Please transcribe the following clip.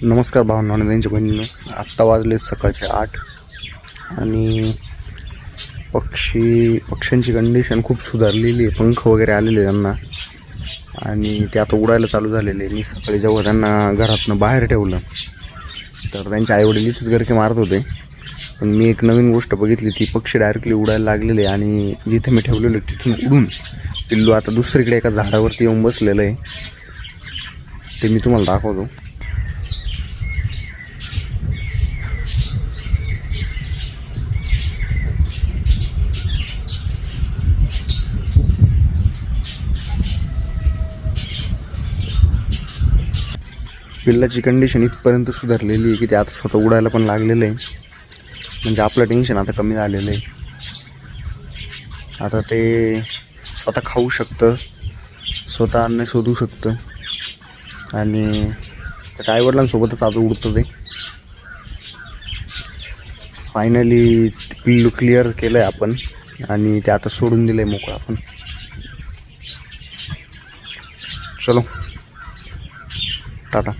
नमस्कार भावना आणि त्यांच्या बहिणींनो, आत्ता वाजले सकाळचे 8 आणि पक्ष्यांची कंडिशन खूप सुधारलेली आहे. पंख वगैरे आलेले त्यांना आणि ते आता उडायला चालू झालेले. मी सकाळी जेव्हा त्यांना घरातनं बाहेर ठेवलं तर त्यांचे आईवडील इथेच गरके मारत होते, पण मी एक नवीन गोष्ट बघितली. ती पक्षी डायरेक्टली उडायला लागलेले आणि जिथे मी ठेवलेलं तिथून उडून पिल्लू आता दुसरीकडे एका झाडावरती येऊन बसलेलं आहे. ते मी तुम्हाला दाखवतो. पिल्लाची कंडिशन इथपर्यंत सुधारलेली आहे की ते आता स्वतः उडायला पण लागलेलं आहे. म्हणजे आपलं टेन्शन आता कमी झालेलं आहे. आता ते स्वतः खाऊ शकतं, स्वतः अन्न शोधू शकतं आणि त्याच्या आईवडिलांसोबतच आता उडतं. ते फायनली पिल्लू क्लिअर केलं आहे आपण आणि ते आता सोडून दिलं आहे मोकळं आपण. चलो टाटा.